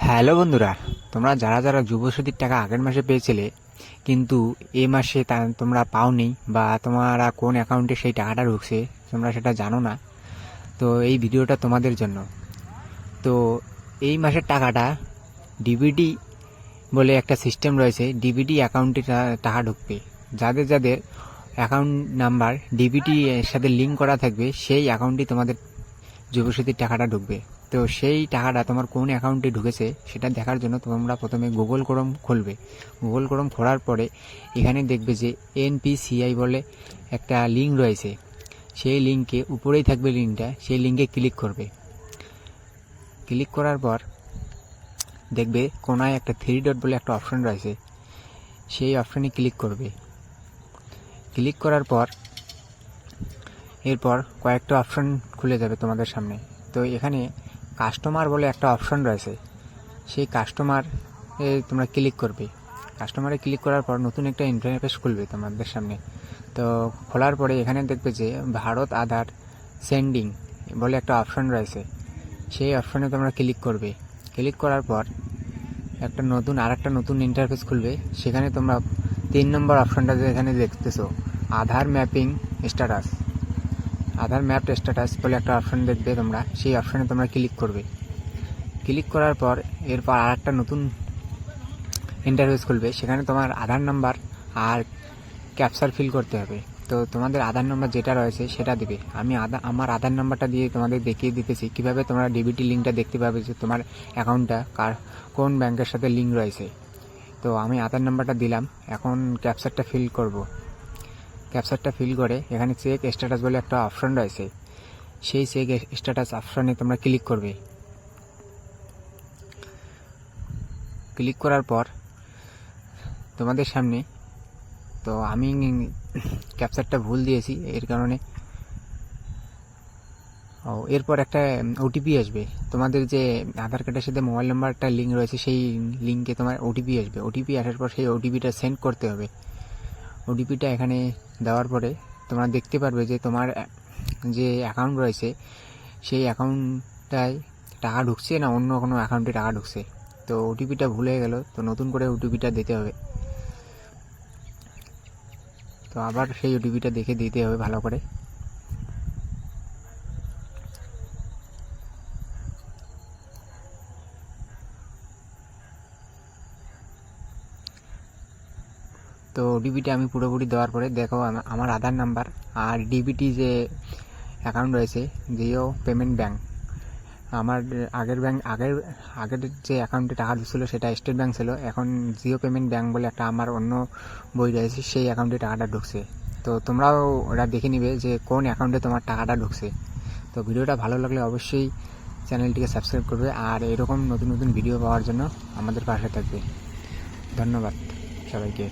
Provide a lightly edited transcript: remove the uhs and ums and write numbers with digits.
Hello বন্ধুরা, তোমরা যারা যারা যুবসাথীর টাকা আগের মাসে পেয়েছিলে কিন্তু এই মাসে তোমরা পাওনি বা তোমরা কোন অ্যাকাউন্টে সেই টাকাটা ঢুকছে তোমরা সেটা জানো না, তো এই ভিডিওটা তোমাদের জন্য। তো এই মাসের টাকাটা ডিবিটি বলে একটা সিস্টেম রয়েছে, ডিবিটি অ্যাকাউন্টে টাকা ঢুকবে। যাদের যাদের অ্যাকাউন্ট নাম্বার ডিবিটি এর সাথে লিঙ্ক করা থাকবে সেই অ্যাকাউন্টে তোমাদের যুবসাথীর টাকাটা ঢুকবে। তো সেই টাকাটা তোমার কোন অ্যাকাউন্টে ঢুকেছে সেটা দেখার জন্য তোমরা প্রথমে গুগল ক্রোম খুলবে। গুগল ক্রোম খোলার পরে এখানে দেখবে যে এনপিসিআই বলে একটা লিঙ্ক রয়েছে, সেই লিঙ্কে উপরেই থাকবে লিঙ্কটা, সেই লিঙ্কে ক্লিক করবে। ক্লিক করার পর দেখবে কোনায় একটা 3 ডট বলে একটা অপশন রয়েছে, সেই অপশনে ক্লিক করবে। ক্লিক করার পর এরপর কয়েকটা অপশন খুলে যাবে তোমাদের সামনে। তো এখানে কাস্টমার বলে একটা অপশন রয়েছে, সেই কাস্টমারে তোমরা ক্লিক করবে। কাস্টমারে ক্লিক করার পর নতুন একটা ইন্টারফেস খুলবে তোমাদের সামনে। তো খোলার পরে এখানে দেখবে যে ভারত আধার সেন্ডিং বলে একটা অপশন রয়েছে, সেই অপশনে তোমরা ক্লিক করবে। ক্লিক করার পর আরেকটা নতুন ইন্টারফেস খুলবে। সেখানে তোমরা 3 নম্বর অপশনটা এখানে দেখতেছো, আধার ম্যাপিং স্ট্যাটাস, আধার ম্যাপড স্ট্যাটাস বলে একটা অপশন দেখবে তোমরা, সেই অপশনে তোমরা ক্লিক করবে। ক্লিক করার পর এরপর আরেকটা নতুন ইন্টারফেস খুলবে, সেখানে তোমার আধার নাম্বার আর ক্যাপচার ফিল করতে হবে। তো তোমাদের আধার নাম্বার যেটা রয়েছে সেটা দিবে। আমি আমার আধার নাম্বারটা দিয়ে তোমাদের দেখিয়ে দিতেছি কীভাবে তোমরা ডিবিটি লিঙ্কটা দেখতে পাবে যে তোমার অ্যাকাউন্টটা কোন ব্যাংকের সাথে লিঙ্ক রয়েছে। তো আমি আধার নাম্বারটা দিলাম, এখন ক্যাপচারটা ফিল করব। ক্যাপচারটা ফিল করে এখানে চেক স্ট্যাটাস বলে একটা অপশন রয়েছে, সেই চেক স্ট্যাটাস অপশনে তোমরা ক্লিক করবে। ক্লিক করার পর তোমাদের সামনে, তো আমি ক্যাপচারটা ভুল দিয়েছি এর কারণে, এরপর একটা ওটিপি আসবে। তোমাদের যে আধার কার্ডের সাথে মোবাইল নাম্বারটা লিঙ্ক রয়েছে সেই লিঙ্কে তোমার ওটিপি আসবে। ওটিপি আসার পর সেই ওটিপিটা সেন্ড করতে হবে। ওটিপিটা এখানে দেওয়ার পরে তোমরা দেখতে পারবে যে তোমার যে অ্যাকাউন্ট রয়েছে সেই অ্যাকাউন্টটায় টাকা ঢুকছে না অন্য কোনো অ্যাকাউন্টে টাকা ঢুকছে। তো ওটিপিটা ভুলে গেল, তো নতুন করে ওটিপিটা দিতে হবে। তো আবার সেই ওটিপিটা দেখে দিতে হবে ভালো করে। তো ওটিপিটা আমি পুরোপুরি দেওয়ার পরে দেখো আমার আধার নাম্বার আর ডিবিটি যে অ্যাকাউন্ট রয়েছে জিও পেমেন্ট ব্যাঙ্ক, আমার আগের যে অ্যাকাউন্টে টাকা ঢুকছিল সেটা স্টেট ব্যাঙ্ক ছিল, এখন জিও পেমেন্ট ব্যাঙ্ক বলে একটা আমার অন্য বই রয়েছে সেই অ্যাকাউন্টে টাকাটা ঢুকছে। তো তোমরাও ওটা দেখে নিবে যে কোন অ্যাকাউন্টে তোমার টাকাটা ঢুকছে। তো ভিডিওটা ভালো লাগলে অবশ্যই চ্যানেলটিকে সাবস্ক্রাইব করবে আর এরকম নতুন নতুন ভিডিও পাওয়ার জন্য আমাদের পাশে থাকবে। ধন্যবাদ সবাইকে।